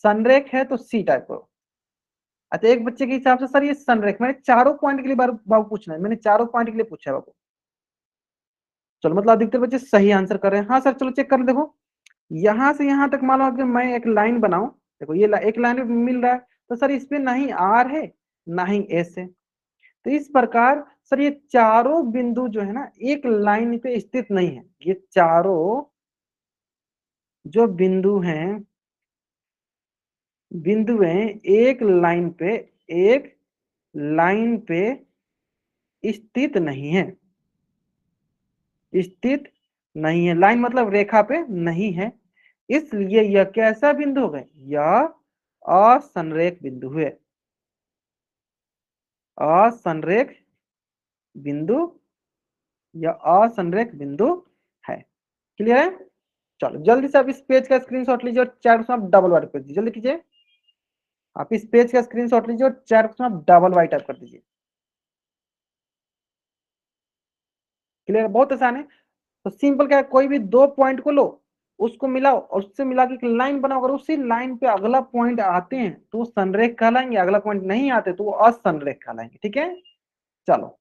संरेख है तो सी टाइप करो। अच्छा एक बच्चे के हिसाब से सर ये संरेख, मैंने चारों पॉइंट के लिए बाबू पूछना है, मैंने चारों पॉइंट के लिए पूछा है बाबू। चलो मतलब अधिकतर बच्चे सही आंसर कर रहे हैं। हाँ सर चलो चेक कर देखो, यहां से यहां तक मान लो कि मैं एक लाइन बनाऊं, देखो ये एक लाइन मिल रहा है, तो सर इस पे ना ही आर है ना ही एस है। तो इस प्रकार सर ये चारों बिंदु जो है ना एक लाइन पे स्थित नहीं है। ये चारों जो बिंदु हैं, बिंदु हैं एक लाइन पे, एक लाइन पे स्थित नहीं है, स्थित नहीं है। लाइन मतलब रेखा पे नहीं है, इसलिए यह कैसा बिंदु हो गए, यह असंरेख बिंदु है, असंरेख बिंदु या असंरेख बिंदु है। क्लियर है। चलो जल्दी से आप इस पेज का स्क्रीनशॉट लीजिए और चैट में आप डबल वाइट कर दीजिए, जल्दी कीजिए। आप इस पेज का स्क्रीनशॉट लीजिए और चैट में आप डबल वाइट टाइप कर दीजिए। क्लियर, बहुत आसान है। तो सिंपल क्या है, कोई भी दो पॉइंट को लो, उसको मिलाओ और उससे मिला के एक लाइन बनाओ। अगर उसी लाइन पे अगला पॉइंट आते हैं तो वो संरेख कहलाएंगे, अगला पॉइंट नहीं आते तो वो असंरेख कहलाएंगे। ठीक है, चलो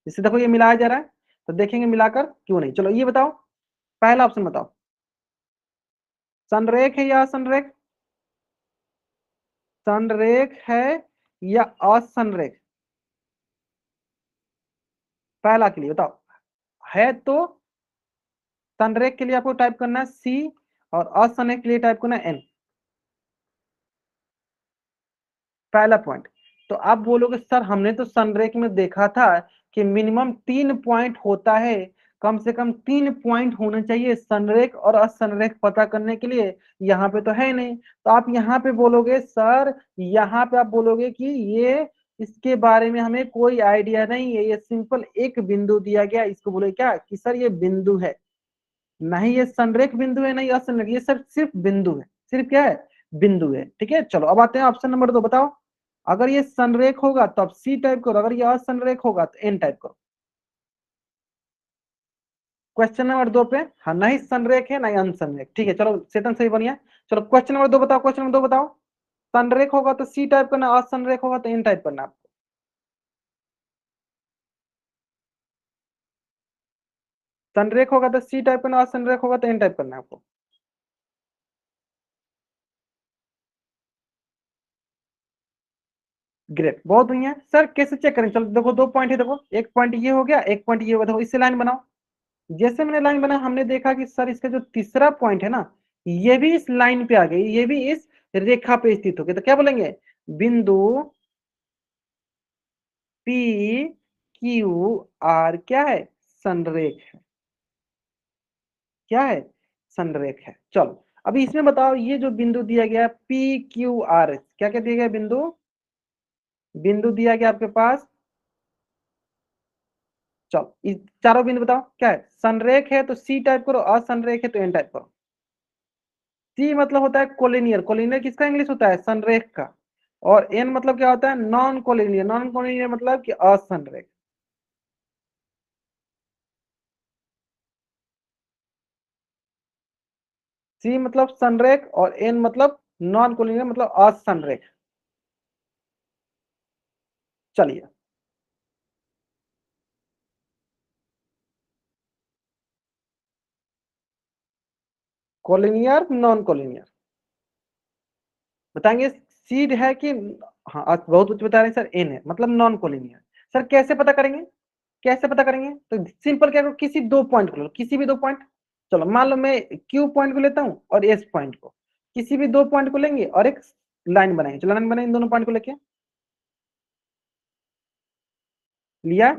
इससे देखो ये मिलाया जा रहा है, तो देखेंगे मिलाकर क्यों नहीं। चलो ये बताओ, पहला ऑप्शन बताओ, संरेख है या असंरेख, संरेख है या असंरेख, पहला के लिए बताओ। है तो संरेख के लिए आपको टाइप करना है सी और असंरेख के लिए टाइप करना है एन। पहला पॉइंट, तो आप बोलोगे सर हमने तो संरेख में देखा था कि मिनिमम 3 पॉइंट होता है, कम से कम 3 पॉइंट होने चाहिए संरेख और असंरेख पता करने के लिए, यहाँ पे तो है नहीं। तो आप यहाँ पे बोलोगे सर, यहाँ पे आप बोलोगे कि ये इसके बारे में हमें कोई आइडिया नहीं है, ये सिंपल एक बिंदु दिया गया, इसको बोले क्या कि सर ये बिंदु है, नहीं ये संरेख बिंदु है नहीं असंरेख, ये सर सिर्फ बिंदु है, सिर्फ क्या है, बिंदु है। ठीक है, चलो अब आते हैं ऑप्शन नंबर 2। बताओ अगर ये संरेख होगा तो आप सी टाइप करो, अगर ये असंरेख होगा तो एन टाइप करो। क्वेश्चन नंबर 2 पे हाँ, नहीं संरेख है नहीं अनसंरेख। ठीक है चलो सेटन सही बनिया। चलो क्वेश्चन नंबर 2 बताओ, क्वेश्चन नंबर 2 बताओ। संरेख होगा तो सी टाइप करना, असंरेख होगा तो एन टाइप करना आपको। संरेख होगा तो सी टाइप करना, असंरेख होगा तो एन टाइप करना आपको। ग्रेट, बहुत बढ़िया सर। कैसे चेक करें, चलो देखो दो पॉइंट है, देखो एक पॉइंट ये हो गया, एक पॉइंट ये हो गया, देखो इससे लाइन बनाओ। जैसे मैंने लाइन बनाया हमने देखा कि सर इसका जो तीसरा पॉइंट है ना, ये भी इस लाइन पे आ गई, ये भी इस रेखा पे स्थित हो गया, तो क्या बोलेंगे, बिंदु पी क्यू आर क्या है, संरेख है, क्या है, संरेख है। चलो अभी इसमें बताओ ये जो बिंदु दिया गया पी क्यू आर, क्या क्या दिया गया बिंदु, बिंदु दिया गया आपके पास। चलो इस चारों बिंदु बताओ क्या है, संरेख है तो सी टाइप करो, असंरेख है तो एन टाइप करो। सी मतलब होता है कोलिनियर, कोलिनियर किसका इंग्लिश होता है, संरेख का। और एन मतलब क्या होता है, नॉन कोलिनियर, नॉन कोलिनियर मतलब कि असंरेख। सी मतलब संरेख और एन मतलब नॉन कोलिनियर मतलब असंरेख। चलिए कोलिनियर नॉन कोलिनियर बताएंगे। सीड है कि हाँ बहुत कुछ बता रहे हैं सर, एन है मतलब नॉन कोलिनियर। सर कैसे पता करेंगे, कैसे पता करेंगे? तो सिंपल क्या करो, किसी दो पॉइंट को लो, किसी भी दो पॉइंट। चलो मान लो मैं क्यू पॉइंट को लेता हूँ और एस पॉइंट को, किसी भी दो पॉइंट को लेंगे और एक लाइन बनाएंगे। चलो लाइन बनाएंगे दोनों पॉइंट को लेके, लिया,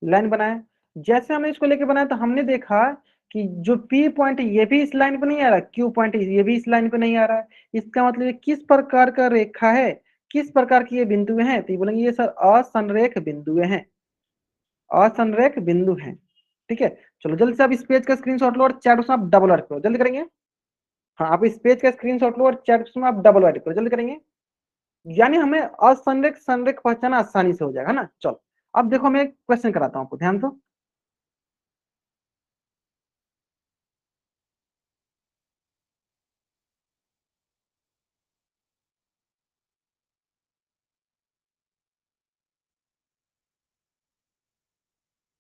लाइन बनाया। जैसे हमने इसको लेके बनाया तो हमने देखा कि जो पी पॉइंट है ये भी इस लाइन पे नहीं आ रहा, क्यू पॉइंट ये भी इस लाइन पे नहीं आ रहा है। इसका मतलब ये किस प्रकार का रेखा है, किस प्रकार की ये बिंदुएं हैं? तो ये बोलेंगे ये सर असंरेख बिंदुएं हैं, असंरेख बिंदु हैं। ठीक है, चलो जल्दी से आप इस पेज का स्क्रीनशॉट लो और चैट में आप डबल वर्क करो, जल्दी करेंगे। हाँ आप इस पेज का स्क्रीनशॉट लो और चैट में आप डबल वर्क करो, जल्दी करेंगे। यानी हमें असंरेख संरेख पहचाना आसानी से हो जाएगा ना। चलो अब देखो मैं एक क्वेश्चन कराता हूँ आपको, ध्यान दो।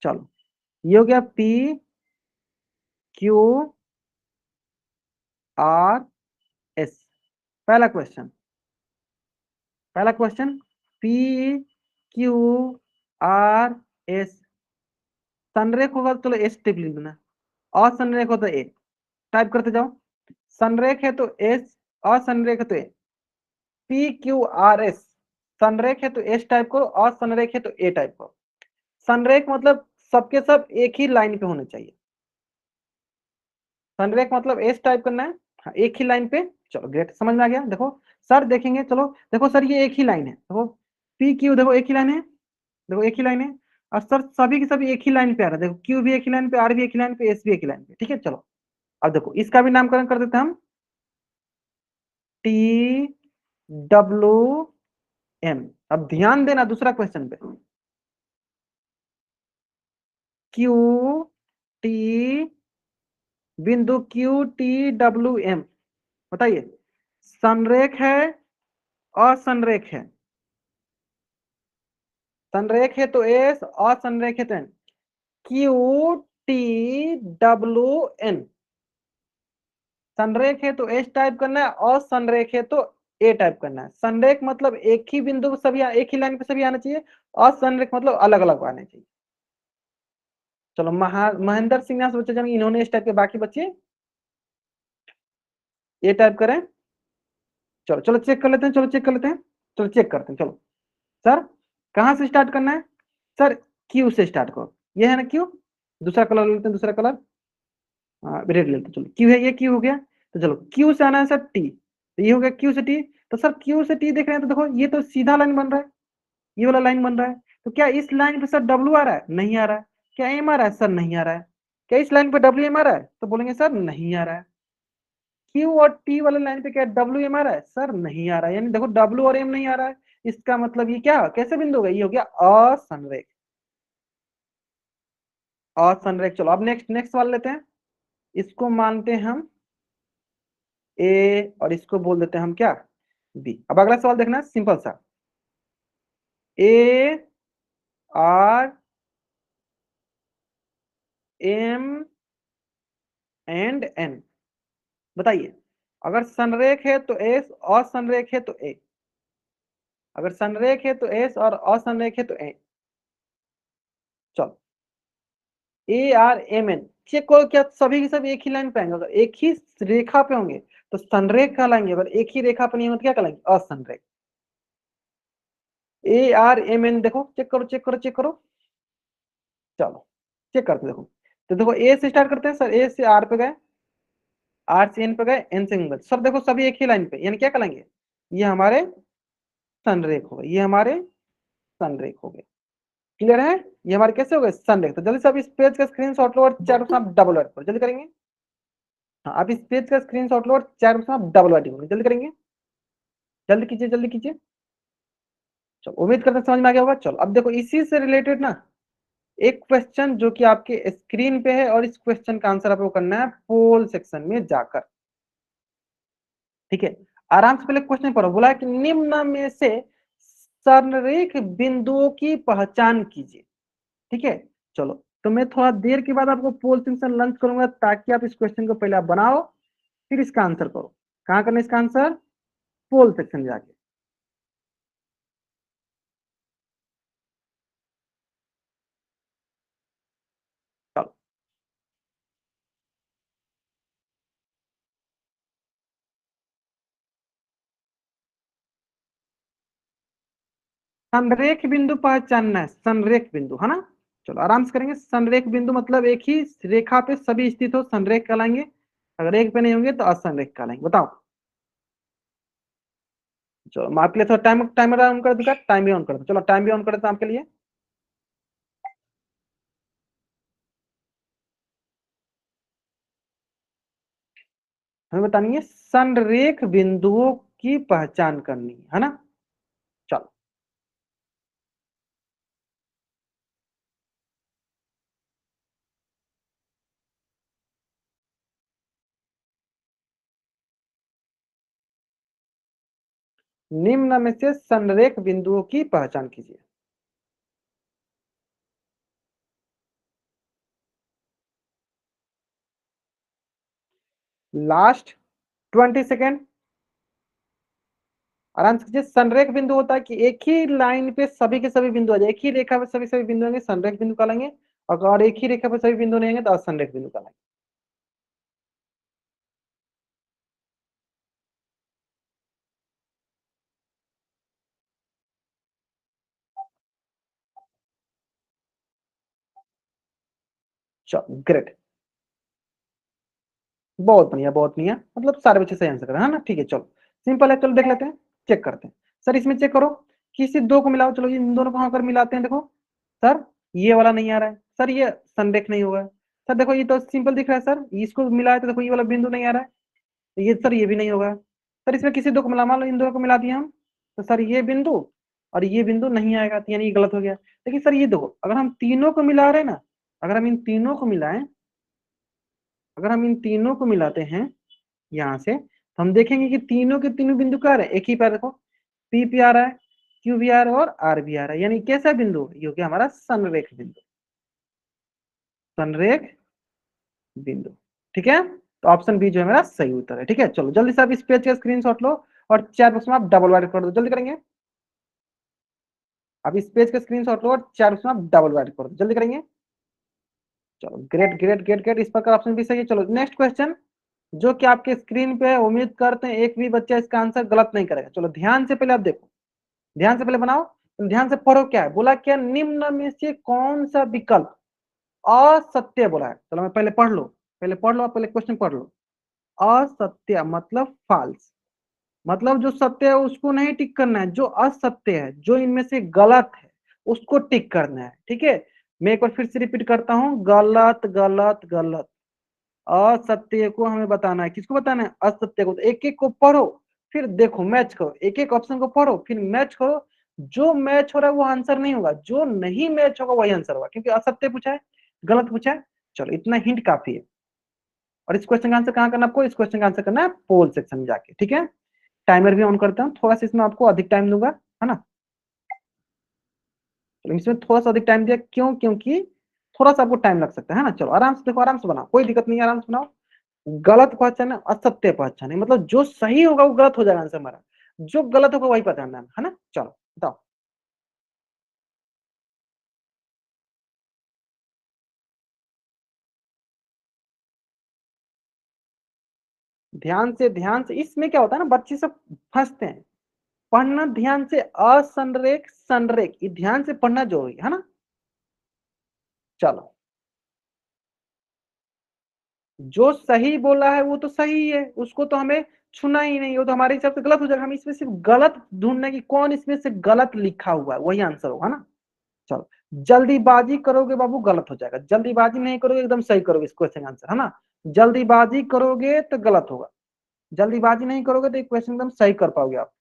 चलो ये हो गया पी क्यू आर एस। पहला क्वेश्चन, पहला question P Q R S संरेख होगा तो चलो एस टिप लिख देना, असंरेख हो तो ए टाइप करते जाओ। संरेख है तो एस, असंरेख है तो ए। पी क्यू आर एस संरेख है तो एस टाइप करो, असंरेख है तो ए टाइप करो। संरेख मतलब सबके सब एक ही लाइन पे होने चाहिए। संरेख मतलब एस टाइप करना है, हाँ, एक ही लाइन पे। चलो ग्रेट, समझ में आ गया। देखो सर देखेंगे, चलो देखो सर ये एक ही लाइन है, देखो पी क्यू देखो एक ही लाइन है, देखो एक ही लाइन है। और सर सभी के सभी एक ही लाइन पे आ रहा है, देखो क्यू भी एक ही लाइन पे, आर भी एक ही लाइन पे, एस भी एक ही लाइन पे। ठीक है चलो अब देखो इसका भी नामकरण कर देते हैं हम, टी डब्ल्यू एम। अब ध्यान देना दूसरा क्वेश्चन पे, क्यू टी बिंदु क्यू टी डब्ल्यू एम, बताइए संरेख है असंरेख है? संरेख है तो एस, असंरेख है तो N. Q T W N संरेख है तो एस टाइप करना है, असंरेख है तो ए टाइप करना है। संरेख मतलब एक ही बिंदु सभी एक ही लाइन पे सभी आना चाहिए, असंरेख मतलब अलग अलग आने चाहिए। चलो महेंद्र सिंह यहाँ से बच्चे जाएंगे, इन्होंने इस टाइप के, बाकी बच्चे ए टाइप करें। चलो चलो चेक कर लेते हैं, चलो चेक कर लेते हैं, चलो चेक करते हैं। चलो सर कहाँ से स्टार्ट करना है? सर क्यू से स्टार्ट करो, ये है ना क्यू। दूसरा कलर लेते हैं, दूसरा कलर रेड लेते हैं। चलो क्यू है, ये क्यू हो गया। तो चलो क्यू से आना है सर टी, तो ये हो गया क्यू से टी। तो सर क्यू से टी देख रहे हैं तो देखो ये तो सीधा लाइन बन रहा है, ये वाला लाइन बन रहा है। तो क्या इस लाइन पे सर डब्ल्यू आ रहा है? नहीं आ रहा है। क्या एम आ रहा है? सर नहीं आ रहा है। क्या इस लाइन पे डब्ल्यू एम आ रहा है? तो बोलेंगे सर नहीं आ रहा है। क्यू और टी वाले लाइन पे क्या डब्ल्यू एम आ रहा है? सर नहीं आ रहा है। यानी देखो डब्ल्यू और एम नहीं आ रहा है, इसका मतलब ये क्या कैसे बिंदु हो गया? ये हो गया असंरेख, असंरेख। चलो अब नेक्स्ट नेक्स्ट वाला लेते हैं, इसको मानते हैं हम ए और इसको बोल देते हैं हम क्या, बी। अब अगला सवाल देखना सिंपल सा, A R M and N, बताइए अगर संरेख है तो एस, असंरेख है तो ए। अगर संरेख है तो एस और असंरेख है तो ए। चलो A R M N check करो, क्या सभी के सभी एक ही लाइन पे आएंगे? अगर एक ही रेखा पे होंगे तो संरेख कहलाएंगे, अगर एक ही रेखा पे नहीं होंगे तो क्या कहलाएंगे? असंरेख। ए आर एम एन देखो, चेक करो चेक करो चेक करो। चलो चेक करते देखो, तो देखो ए से स्टार्ट करते हैं सर, ए से आर पे गए, आर से एन पे गए, एन से एन गए, सब देखो सभी एक ही लाइन पे, यानी क्या कहलाएंगे? ये हमारे संरेख हो गए, ये हमारे संरेख हो गए। क्लियर है? ये हमारे कैसे हो गए? संरेख। तो जल्दी से आप इस पेज का स्क्रीनशॉट लो और चैट में आप डबल वर्ड करो, जल्दी करेंगे। हाँ आप इस पेज का स्क्रीनशॉट लो और चैट में आप डबल वर्ड करो, जल्दी करेंगे, जल्दी कीजिए जल्दी कीजिए। चलो उम्मीद करते हैं समझ में आ गया होगा। चलो अब देखो इसी से रिलेटेड ना एक क्वेश्चन जो कि आपके स्क्रीन पे है, और इस क्वेश्चन का आंसर आपको करना है पोल सेक्शन में जाकर। ठीक है, आराम से पहले क्वेश्चन पढ़ो। बोला है कि निम्न में से संरेख बिंदुओं की पहचान कीजिए। ठीक है, चलो तो मैं थोड़ा देर के बाद आपको पोल सेक्शन लंच करूंगा, ताकि आप इस क्वेश्चन को पहले आप बनाओ, फिर इसका आंसर करो। कहाँ करना इसका आंसर? पोल सेक्शन जाके। चलो, संरेख बिंदु पहचानना है, संरेख बिंदु है ना। चलो आराम से करेंगे। संरेख बिंदु मतलब एक ही रेखा पे सभी स्थित हो, संरेख कहलाएंगे। अगर एक पे नहीं होंगे तो असंरेख कहलाएंगे। बताओ। चलो मैं आपके लिए थोड़ा टाइमर ऑन कर दूंगा, टाइम भी ऑन कर दो। चलो टाइम भी ऑन कर देता हूं आपके लिए। हमें बतानी है संरेख बिंदुओं की पहचान करनी है ना। चलो, निम्न में से संरेख बिंदुओं की पहचान कीजिए। Last 20 second. आराम से कीजिए। संरेख बिंदु होता है कि एक ही लाइन पे सभी के सभी बिंदु आ जाए, एक ही रेखा पे सभी सभी बिंदु होंगे, संरेख बिंदु कहलाएंगे। अगर एक ही रेखा पे सभी बिंदु नहीं होंगे तो असंरेख बिंदु कहलाएंगे। चलो ग्रेट, बहुत बढ़िया बहुत बढ़िया, मतलब सारे बच्चे सही आंसर कर रहे हैं ना। ठीक है, चलो सिंपल है, चलो देख लेते हैं, चेक करते हैं। सर इसमें चेक करो, किसी दो को मिलाओ। चलो इन दोनों को हम अगर मिलाते हैं, देखो सर ये वाला नहीं आ रहा है, सर ये संरेख नहीं होगा। सर देखो ये तो सिंपल दिख रहा है, सर इसको मिलाए तो देखो ये वाला बिंदु नहीं आ रहा है, तो ये सर ये भी नहीं होगा। सर इसमें किसी दो को मिला, मान लो इन दोनों को मिला दिया हम, तो सर ये बिंदु और ये बिंदु नहीं आएगा, तो यानी ये गलत हो गया। लेकिन सर ये देखो, अगर हम तीनों को मिला रहे हैं ना, अगर हम इन तीनों को मिलाएं, अगर हम इन तीनों को मिलाते हैं यहाँ से, तो हम देखेंगे कि तीनों के तीनों बिंदु क्या आ रहे हैं, एक ही पैर देखो, पी भी आ रहा है, क्यू भी आ रहा है और आर भी आ रहा है। यानी कैसा बिंदु? ये हो गया हमारा संरेख बिंदु, संरेख बिंदु। ठीक है, तो ऑप्शन बी जो है मेरा सही उत्तर है। ठीक है, चलो जल्दी से आप इस पेज का स्क्रीनशॉट लो और चैट बॉक्स में आप डबल वाइट कर दो। जल्दी करेंगे, आप इस पेज का स्क्रीनशॉट लो और चैट बॉक्स में आप डबल वाइट कर दो। जल्दी करेंगे। चलो ग्रेट ग्रेट ग्रेट ग्रेट, इस पर का ऑप्शन भी सही है। चलो नेक्स्ट क्वेश्चन, जो कि आपके स्क्रीन पे है, उम्मीद करते हैं एक भी बच्चा इसका आंसर गलत नहीं करेगा। चलो ध्यान से पहले आप देखो, ध्यान से पहले बनाओ, ध्यान से पढ़ो। क्या है बोला? क्या निम्न में से कौन सा विकल्प असत्य बोला है? चलो मैं पहले पढ़ लो, पहले पढ़ लो, आप पहले क्वेश्चन पढ़ लो। असत्य मतलब फॉल्स, मतलब जो सत्य है उसको नहीं टिक करना है, जो असत्य है, जो इनमें से गलत है उसको टिक करना है। ठीक है, मैं एक बार फिर से रिपीट करता हूं, गलत गलत गलत। असत्य को हमें बताना है, किसको बताना है? असत्य को। तो एक एक को पढ़ो, फिर देखो मैच करो, एक एक ऑप्शन को पढ़ो फिर मैच करो। जो मैच हो रहा है वो आंसर नहीं होगा, जो नहीं मैच होगा वही आंसर होगा, क्योंकि असत्य पूछा है, गलत पूछा है। चलो इतना हिंट काफी है। और इस क्वेश्चन का आंसर कहाँ करना आपको? इस क्वेश्चन का आंसर करना है पोल सेक्शन में जाके। ठीक है, टाइमर भी ऑन करता हूँ, थोड़ा सा इसमें आपको अधिक टाइम दूंगा, है ना। चलो इसमें थोड़ा सा अधिक टाइम दिया, क्यों? क्योंकि थोड़ा सा आपको टाइम लग सकता है ना। चलो आराम से देखो, आराम से बनाओ, कोई दिक्कत नहीं है, आराम से बनाओ। गलत पहचान है, असत्य पहचान है, मतलब जो सही होगा वो गलत हो जाएगा आंसर हमारा, जो गलत होगा वही पहचानना है ना। चलो बताओ। ध्यान से इसमें क्या होता है ना, बच्चे सब फंसते हैं। पढ़ना ध्यान से, असंरेख संरेख, ये ध्यान से पढ़ना जरूरी है ना। चलो, जो सही बोला है वो तो सही है, उसको तो हमें छूना ही नहीं, वो तो हमारे हिसाब से गलत हो जाएगा। हम इसमें सिर्फ गलत ढूंढना है कि कौन इसमें से गलत लिखा हुआ है, वही आंसर होगा ना। चलो, जल्दीबाजी करोगे बाबू गलत हो जाएगा, जल्दीबाजी नहीं करोगे एकदम सही करोगे इस क्वेश्चन आंसर, है ना। जल्दीबाजी करोगे तो गलत होगा, जल्दीबाजी नहीं करोगे तो क्वेश्चन एकदम सही कर पाओगे आप।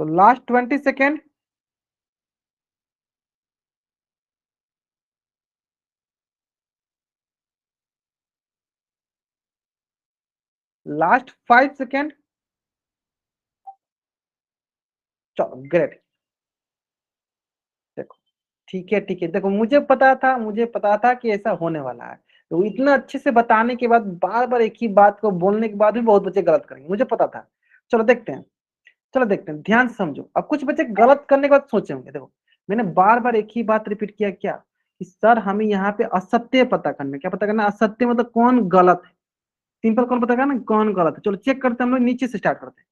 So last 20 second. Last 5 second. चलो ग्रेट। देखो ठीक है देखो, मुझे पता था कि ऐसा होने वाला है। तो इतना अच्छे से बताने के बाद बार बार एक ही बात को बोलने के बाद भी बहुत बच्चे गलत करेंगे, मुझे पता था। चलो देखते हैं, ध्यान से समझो। अब कुछ बच्चे गलत करने के बाद सोचे होंगे, देखो मैंने बार बार एक ही बात रिपीट किया क्या, कि सर हमें यहाँ पे असत्य पता करना है। क्या पता करना है? असत्य मतलब कौन गलत है। सिंपल कौन पता करना, कौन गलत है। चलो चेक करते हैं, हम लोग नीचे से स्टार्ट करते हैं।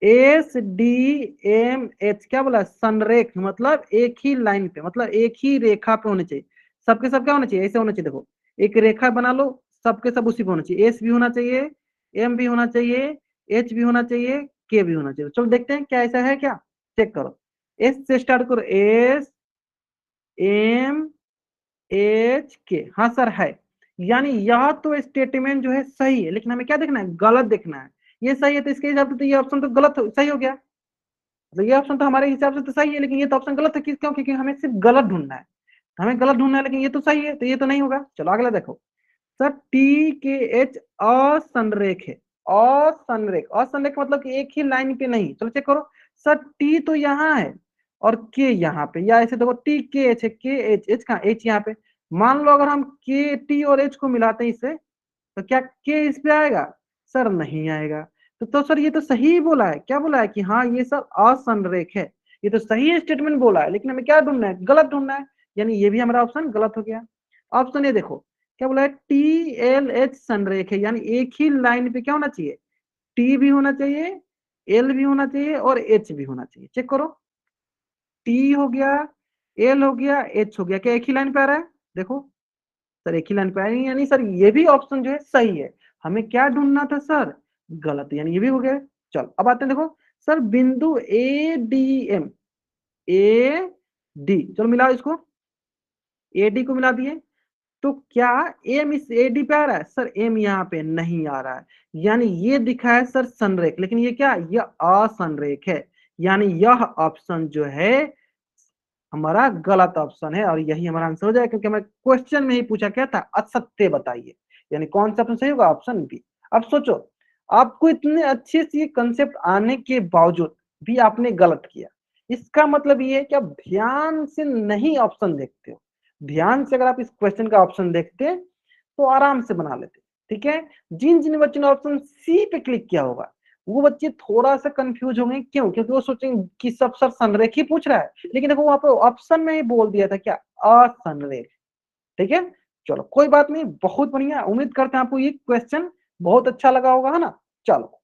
SDMH क्या बोला? संरेख, मतलब एक ही लाइन पे, मतलब एक ही रेखा पे होने चाहिए। सबके सब क्या होना चाहिए? ऐसे होना चाहिए। देखो एक रेखा बना लो, सबके सब उसी पे होना चाहिए। एस भी होना चाहिए, एम भी होना चाहिए, एच भी होना चाहिए, के भी होना चाहिए। चलो देखते हैं क्या ऐसा है क्या, चेक करो। एस से स्टार्ट करो, एस एम एच के। हाँ सर है। यानी यह तो स्टेटमेंट जो है सही है, लेकिन हमें क्या देखना है? गलत देखना है। ये सही है तो इसके हिसाब से तो ये ऑप्शन तो गलत सही हो गया। तो ये ऑप्शन तो हमारे हिसाब से तो सही है, लेकिन ये तो ऑप्शन गलत है। क्यों? क्योंकि हमें सिर्फ गलत ढूंढना है। हमें गलत ढूंढना है, लेकिन ये तो सही है, तो ये तो नहीं होगा। चलो अगला देखो। सर टी के एच असंरेख है। असंरेख, असंरेख मतलब कि एक ही लाइन पे नहीं। चलो चेक करो। सर टी तो यहाँ है और के यहाँ पे, या ऐसे देखो टी के एच है, के एच, एच कहाँ? एच यहाँ पे। मान लो अगर हम के टी और एच को मिलाते हैं इससे, तो क्या के इस पे आएगा? सर नहीं आएगा। तो सर ये तो सही बोला है। क्या बोला है? कि हाँ ये सर असंरेख है। ये तो सही स्टेटमेंट बोला है, लेकिन हमें क्या ढूंढना है? गलत ढूंढना है। यानी ये भी हमारा ऑप्शन गलत हो गया। ऑप्शन ये देखो, क्या बोला है? टी एल एच संरेख है, यानी एक ही लाइन पे क्या होना चाहिए? टी भी होना चाहिए, एल भी होना चाहिए और एच भी होना चाहिए। चेक करो, टी हो गया, एल हो गया, एच हो गया। क्या एक ही लाइन पे आ रहा है? देखो सर एक ही लाइन पे आएंगे, यानी सर ये भी ऑप्शन जो है सही है। हमें क्या ढूंढना था सर? गलत, यानी ये भी हो गया। चलो अब आते हैं, देखो सर बिंदु A D M, A D, चलो मिलाओ इसको, ए डी को मिला दिए। तो क्या एम इस ए डी पे आ रहा है? सर एम यहाँ पे नहीं आ रहा है। यानी ये दिखा है सर संरेख, लेकिन ये क्या? यह असंरेख है। यानी यह ऑप्शन जो है हमारा गलत ऑप्शन है, और यही हमारा आंसर हो जाएगा, क्योंकि हमें क्वेश्चन में ही पूछा क्या था? असत्य बताइए। यानी कौन सा ऑप्शन सही होगा? Option B. अब सोचो, आपको इतने अच्छे से कंसेप्ट आने के बावजूद भी आपने गलत किया, इसका मतलब ये है कि आप ध्यान से नहीं ऑप्शन देखते हो। ध्यान से अगर आप इस क्वेश्चन का ऑप्शन देखते तो आराम से बना लेते। ठीक है, जिन जिन बच्चों ने ऑप्शन सी पे क्लिक किया होगा वो बच्चे थोड़ा सा कंफ्यूज होंगे। क्यों? क्योंकि वो सोचेंगे कि सब सर संरेख ही पूछ रहा है, लेकिन देखो वहां पे ऑप्शन में ही बोल दिया था क्या? असंरेख। ठीक है, चलो कोई बात नहीं, बहुत बढ़िया। उम्मीद करते हैं आपको ये क्वेश्चन बहुत अच्छा लगा होगा, है ना? चलो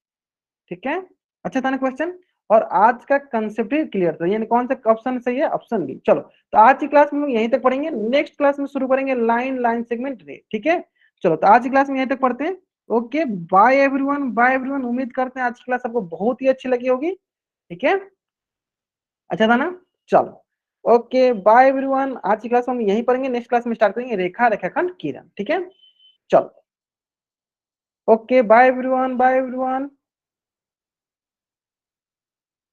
ठीक है, अच्छा था ना क्वेश्चन। और आज का कंसेप्ट ही क्लियर था, यानी कौन सा ऑप्शन सही है? Option B. चलो तो आज की क्लास में हम यहीं तक पढ़ेंगे, नेक्स्ट क्लास में शुरू करेंगे लाइन लाइन सेगमेंट रे। ठीक है, चलो तो आज की क्लास में यहीं तक पढ़ते हैं। Okay bye everyone, bye everyone. उम्मीद करते हैं आज की क्लास आपको बहुत ही अच्छी लगी होगी। ठीक है, अच्छा था ना? चलो ओके बाय एवरीवन। आज की क्लास में हम यहीं पढ़ेंगे, नेक्स्ट क्लास में स्टार्ट करेंगे रेखा रेखाखंड किरण। ठीक है, चलो okay bye everyone, bye everyone.